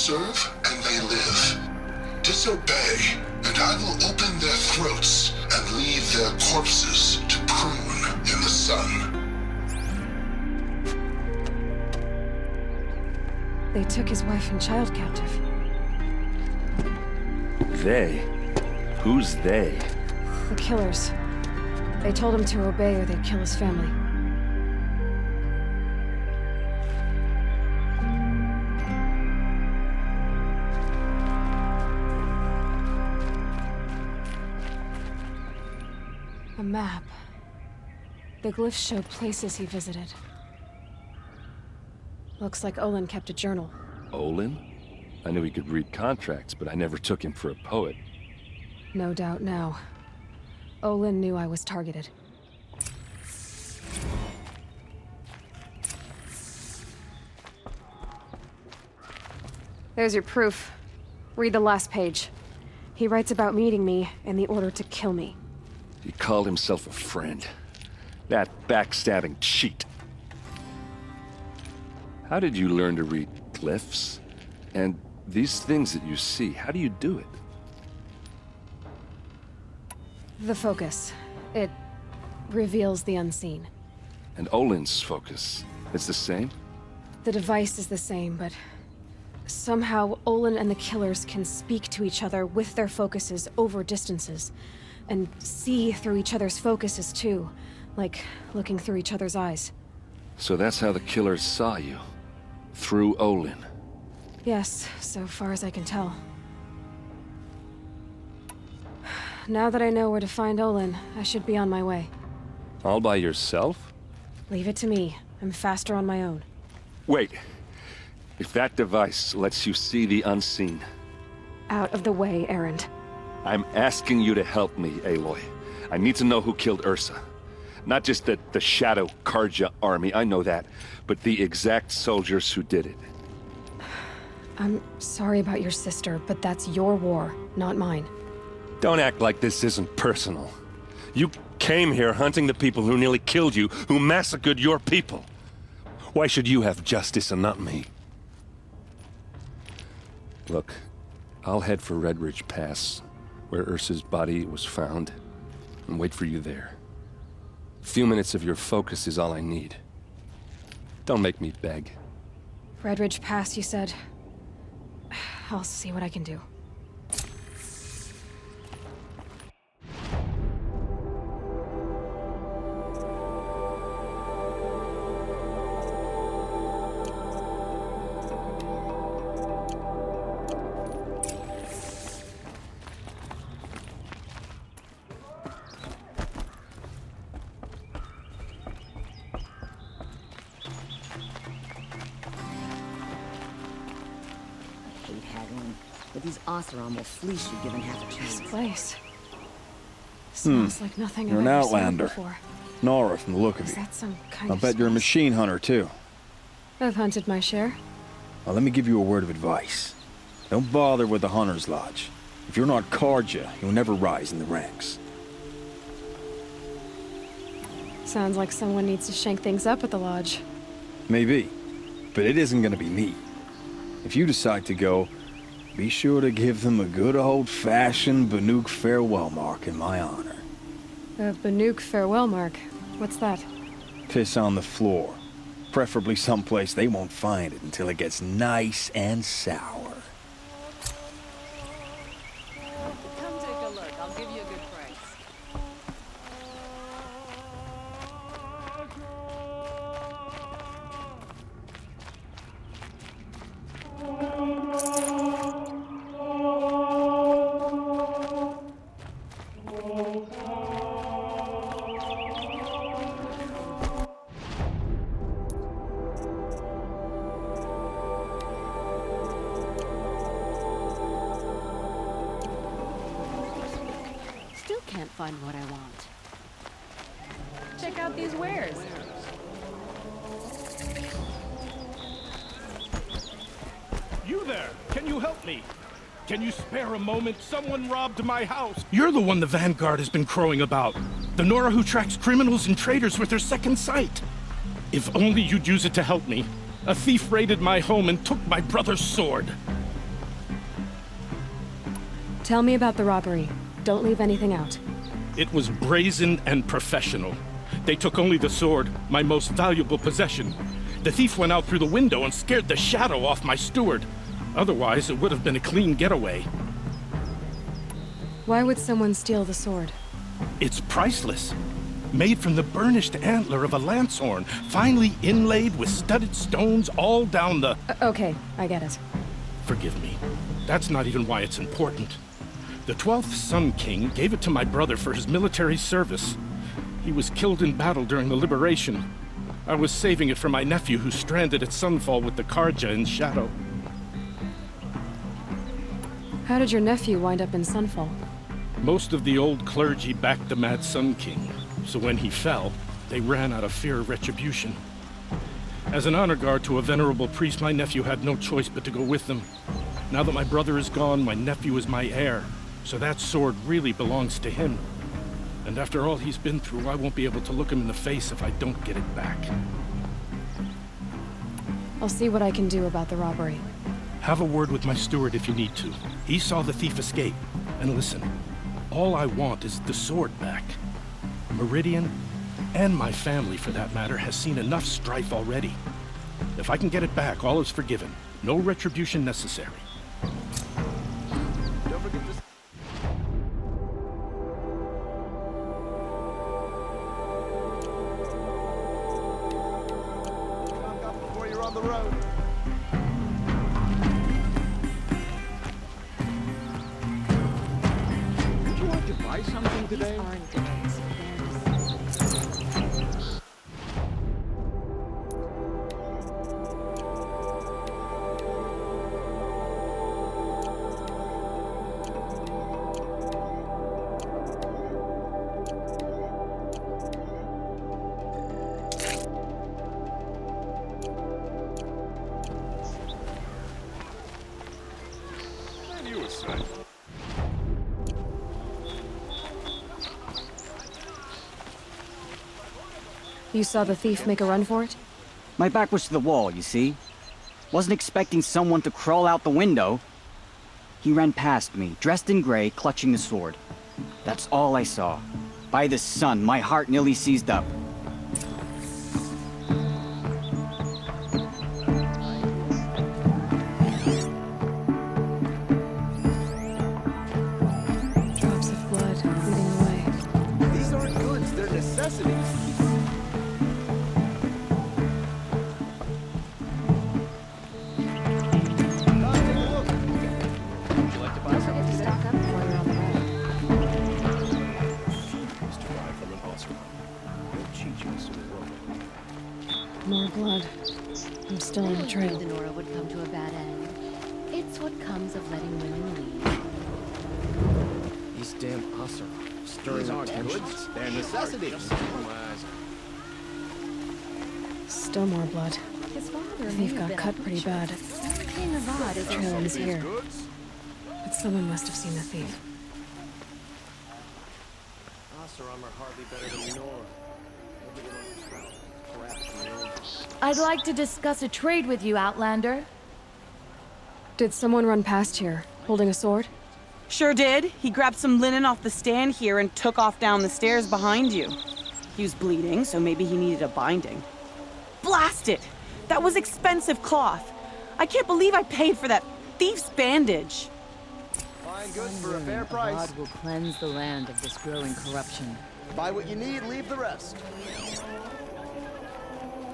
serve and they live. Disobey, and I will open their throats and leave their corpses to prune in the sun. They took his wife and child captive. They? Who's they? The killers. They told him to obey or they'd kill his family. A map. The glyphs show places he visited. Looks like Olin kept a journal. Olin? I knew he could read contracts, but I never took him for a poet. No doubt now. Olin knew I was targeted. There's your proof. Read the last page. He writes about meeting me and the order to kill me. He called himself a friend. That backstabbing cheat. How did you learn to read glyphs? And these things that you see, how do you do it? The focus. It reveals the unseen. And Olin's focus, it's the same? The device is the same, but somehow Olin and the killers can speak to each other with their focuses over distances. And see through each other's focuses too, like looking through each other's eyes. So that's how the killers saw you? Through Olin? Yes, so far as I can tell. Now that I know where to find Olin, I should be on my way. All by yourself? Leave it to me. I'm faster on my own. Wait. If that device lets you see the unseen... Out of the way, errand. I'm asking you to help me, Aloy. I need to know who killed Ursa. Not just the Shadow Karja army, I know that, but the exact soldiers who did it. I'm sorry about your sister, but that's your war, not mine. Don't act like this isn't personal. You came here hunting the people who nearly killed you, who massacred your people. Why should you have justice and not me? Look, I'll head for Red Ridge Pass, where Ursa's body was found, and wait for you there. A few minutes of your focus is all I need. Don't make me beg. Red Ridge Pass, you said? I'll see what I can do. But these Oseram will fleece you given half a chance. This place smells like nothing You're I've an ever seen outlander. before. Nora from the look of Is you. that some kind I'll of bet you're a spice? machine hunter, too. I've hunted my share. Well, let me give you a word of advice. Don't bother with the Hunter's Lodge. If you're not Karja, you'll never rise in the ranks. Sounds like someone needs to shank things up at the lodge. Maybe. But it isn't gonna be me. If you decide to go, be sure to give them a good old-fashioned Banuk farewell mark in my honor. A Banuk farewell mark. What's that? Piss on the floor. Preferably someplace they won't find it until it gets nice and sour. Come take a look. I'll give you a good price. Still can't find what I want. Check out these wares. You there! Can you help me? Can you spare a moment? Someone robbed my house. You're the one the Vanguard has been crowing about. The Nora who tracks criminals and traitors with her second sight. If only you'd use it to help me. A thief raided my home and took my brother's sword. Tell me about the robbery. Don't leave anything out. It was brazen and professional. They took only the sword, my most valuable possession. The thief went out through the window and scared the shadow off my steward. Otherwise, it would have been a clean getaway. Why would someone steal the sword? It's priceless. Made from the burnished antler of a lancehorn, finely inlaid with studded stones all down the... Okay, I get it. Forgive me. That's not even why it's important. The 12th Sun King gave it to my brother for his military service. He was killed in battle during the liberation. I was saving it for my nephew who's stranded at Sunfall with the Karja in Shadow. How did your nephew wind up in Sunfall? Most of the old clergy backed the Mad Sun King, so when he fell, they ran out of fear of retribution. As an honor guard to a venerable priest, my nephew had no choice but to go with them. Now that my brother is gone, my nephew is my heir, so that sword really belongs to him. And after all he's been through, I won't be able to look him in the face if I don't get it back. I'll see what I can do about the robbery. Have a word with my steward if you need to. He saw the thief escape. And listen, all I want is the sword back. Meridian, and my family for that matter, has seen enough strife already. If I can get it back, all is forgiven. No retribution necessary. Don't forget to... before you're on the road. Would you like to buy something today? These aren't goods. You saw the thief make a run for it? My back was to the wall, you see? Wasn't expecting someone to crawl out the window. He ran past me, dressed in gray, clutching the sword. That's all I saw. By the sun, my heart nearly seized up. Drops of blood leading away. These aren't goods, they're necessities. Stock up before you're on the road. More blood. I'm still on the I knew trail. the Nora would come to a bad end. It's what comes of letting women lead. These damn us are stirring up tensions. They're necessities. Still more blood. His father The may thief have got been cut a pretty preacher. bad. King of Odd is Trail ends here. Goods? But someone must have seen the thief. Us are armor hardly better than Nora. I'd like to discuss a trade with you, Outlander. Did someone run past here, holding a sword? Sure did. He grabbed some linen off the stand here and took off down the stairs behind you. He was bleeding, so maybe he needed a binding. Blast it! That was expensive cloth. I can't believe I paid for that thief's bandage. Fine goods for a fair price. God will cleanse the land of this growing corruption. Buy what you need, leave the rest.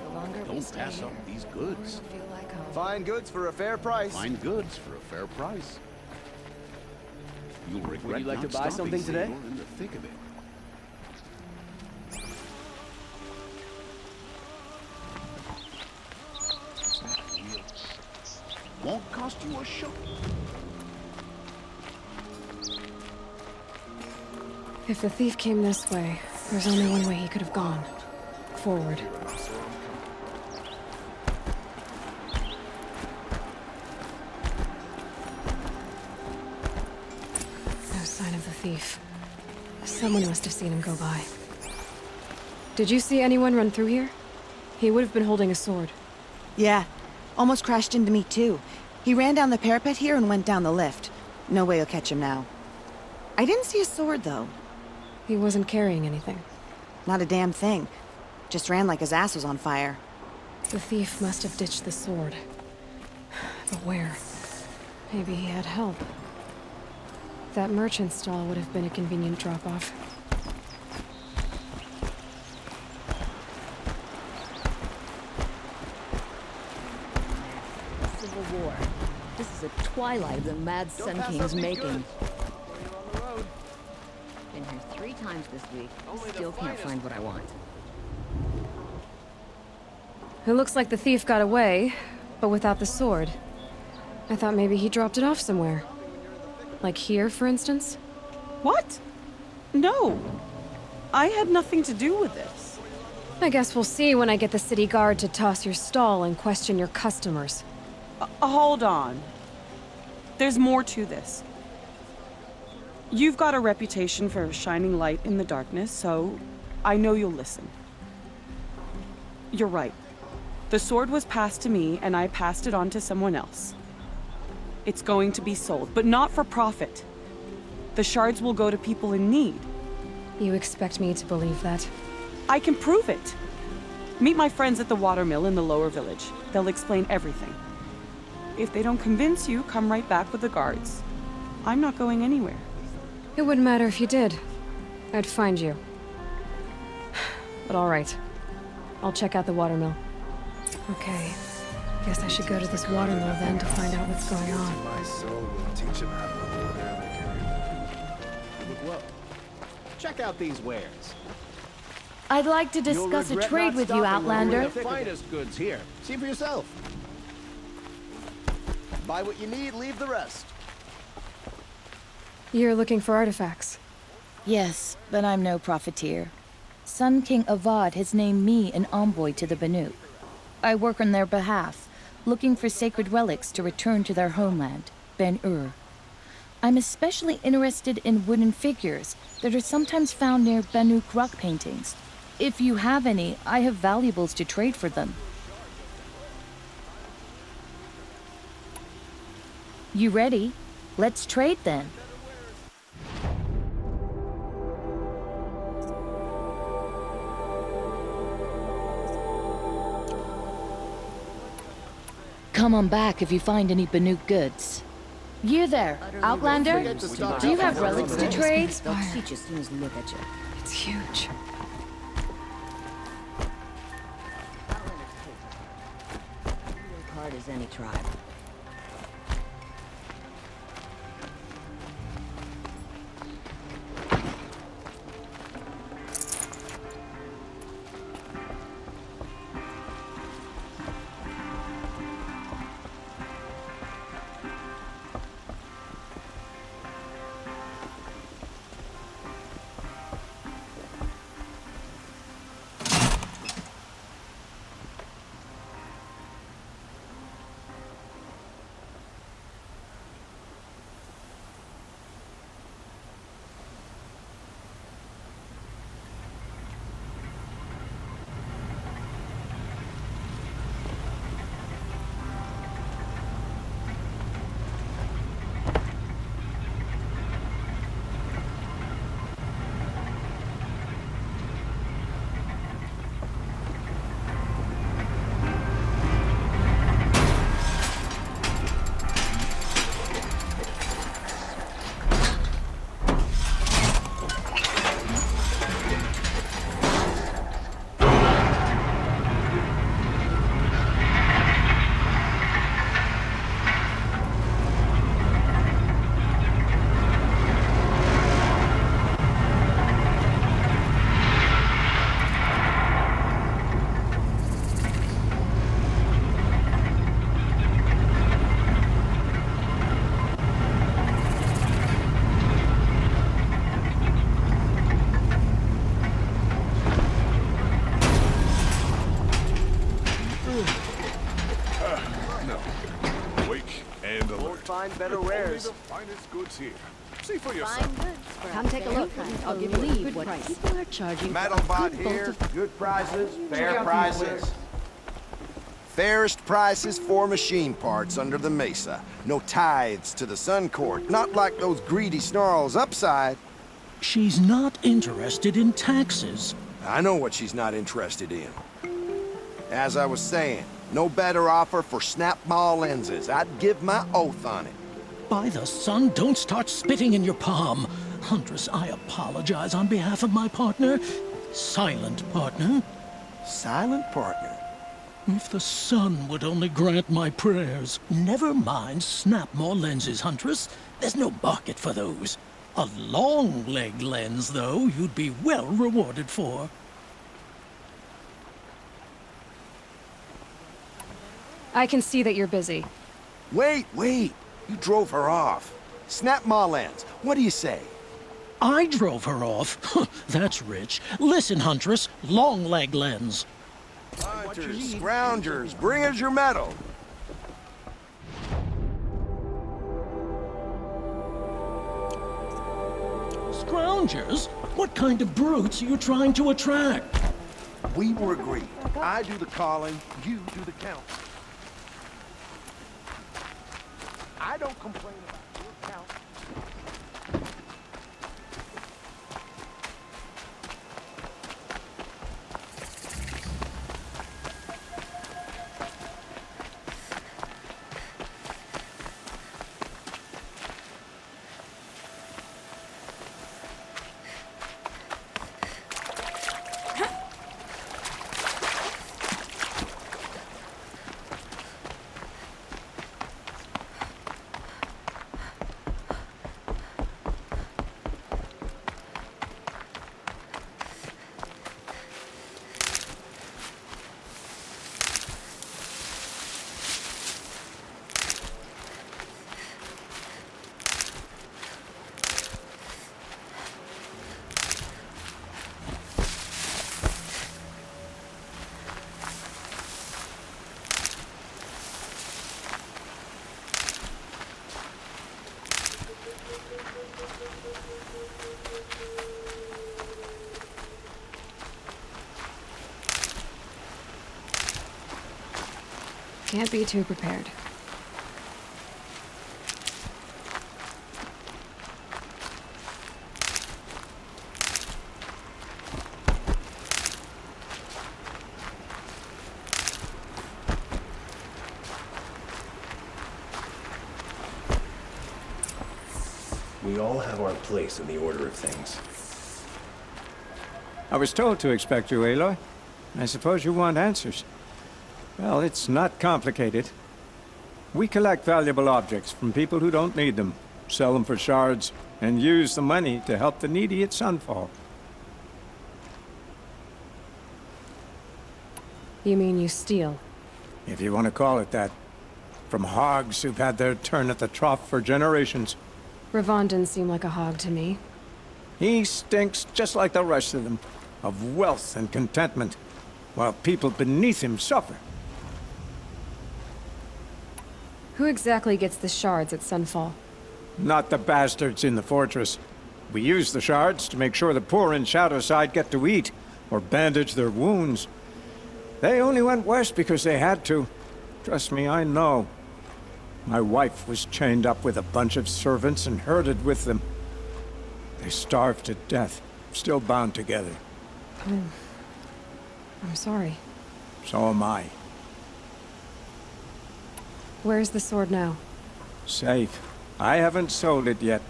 The longer we Don't stay pass here, up these goods. Feel like home. Fine goods for a fair price. Fine goods for a fair price. You'll regret Would you like not to buy stopping, something today? Theodore, in the thick of it. Won't cost you a shot. If the thief came this way, there's only one way he could have gone. Forward. No sign of the thief. Someone must have seen him go by. Did you see anyone run through here? He would have been holding a sword. Yeah. Almost crashed into me, too. He ran down the parapet here and went down the lift. No way you'll catch him now. I didn't see a sword, though. He wasn't carrying anything. Not a damn thing. Just ran like his ass was on fire. The thief must have ditched the sword. But where? Maybe he had help. That merchant stall would have been a convenient drop-off. Civil War. This is a twilight of the mad Sun King's making. Been here 3 times this week. Still can't find what I want. It looks like the thief got away, but without the sword. I thought maybe he dropped it off somewhere. Like here, for instance? What? No. I had nothing to do with this. I guess we'll see when I get the city guard to toss your stall and question your customers. Hold on. There's more to this. You've got a reputation for shining light in the darkness, so I know you'll listen. You're right. The sword was passed to me, and I passed it on to someone else. It's going to be sold, but not for profit. The shards will go to people in need. You expect me to believe that? I can prove it. Meet my friends at the watermill in the lower village. They'll explain everything. If they don't convince you, come right back with the guards. I'm not going anywhere. It wouldn't matter if you did. I'd find you. But all right. I'll check out the watermill. Okay. Guess I should go to this watermill then to find out what's going on. My soul will teach him how to lower their liquor. Look, check out these wares. I'd like to discuss a trade with you, Outlander. The finest goods here. See for yourself. Buy what you need, leave the rest. You're looking for artifacts? Yes, but I'm no profiteer. Sun King Avad has named me an envoy to the Banuk. I work on their behalf, looking for sacred relics to return to their homeland, Ben-Ur. I'm especially interested in wooden figures that are sometimes found near Banuk rock paintings. If you have any, I have valuables to trade for them. You ready? Let's trade then. Come on back if you find any Banuk goods. You there, Outlander? Do you have relics to trade? They'll teach as soon as they look at you. It's huge. Work hard as any tribe. Find better wares. The finest goods here. See for yourself. Come take a look. I'll give you a good price. Metal bot here. Good prices, fair prices. Fairest prices for machine parts under the mesa. No tithes to the Sun Court, not like those greedy snarls upside. She's not interested in taxes. I know what she's not interested in. As I was saying, no better offer for snap-maw lenses. I'd give my oath on it. By the sun, don't start spitting in your palm. Huntress, I apologize on behalf of my partner. Silent partner. Silent partner? If the sun would only grant my prayers. Never mind snap-maw lenses, Huntress. There's no market for those. A long-leg lens, though, you'd be well rewarded for. I can see that you're busy. Wait. You drove her off. Snap-maw lens. What do you say? I drove her off? That's rich. Listen, Huntress, long-leg lens. Hunters, scroungers, bring us your medal. Scroungers? What kind of brutes are you trying to attract? We were agreed. I do the calling, you do the count. I don't complain about your count. Can't be too prepared. We all have our place in the order of things. I was told to expect you, Aloy. I suppose you want answers. Well, it's not complicated. We collect valuable objects from people who don't need them, sell them for shards, and use the money to help the needy at Sunfall. You mean you steal? If you want to call it that. From hogs who've had their turn at the trough for generations. Ravon didn't seem like a hog to me. He stinks just like the rest of them, of wealth and contentment, while people beneath him suffer. Who exactly gets the shards at Sunfall? Not the bastards in the fortress. We use the shards to make sure the poor in Shadowside get to eat, or bandage their wounds. They only went west because they had to. Trust me, I know. My wife was chained up with a bunch of servants and herded with them. They starved to death, still bound together. I'm sorry. So am I. Where's the sword now? Safe. I haven't sold it yet.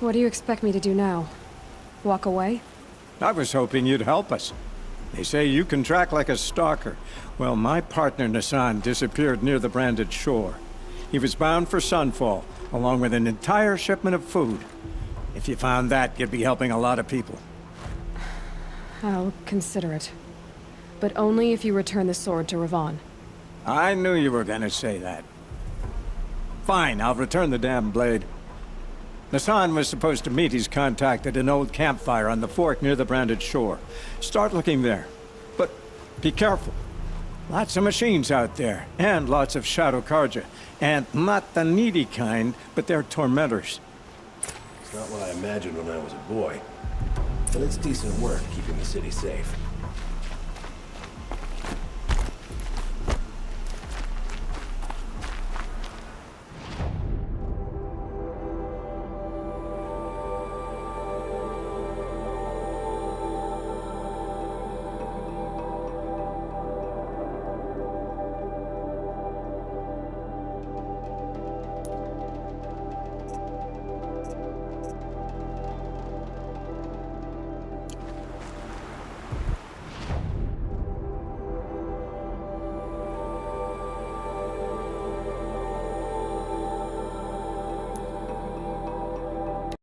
What do you expect me to do now? Walk away? I was hoping you'd help us. They say you can track like a stalker. Well, my partner Nassan disappeared near the branded shore. He was bound for Sunfall, along with an entire shipment of food. If you found that, you'd be helping a lot of people. I'll consider it. But only if you return the sword to Ravon. I knew you were gonna say that. Fine, I'll return the damn blade. Nassan was supposed to meet his contact at an old campfire on the fork near the branded shore. Start looking there. But be careful. Lots of machines out there, and lots of Shadow Karja. And not the needy kind, but they're tormentors. It's not what I imagined when I was a boy. But it's decent work keeping the city safe.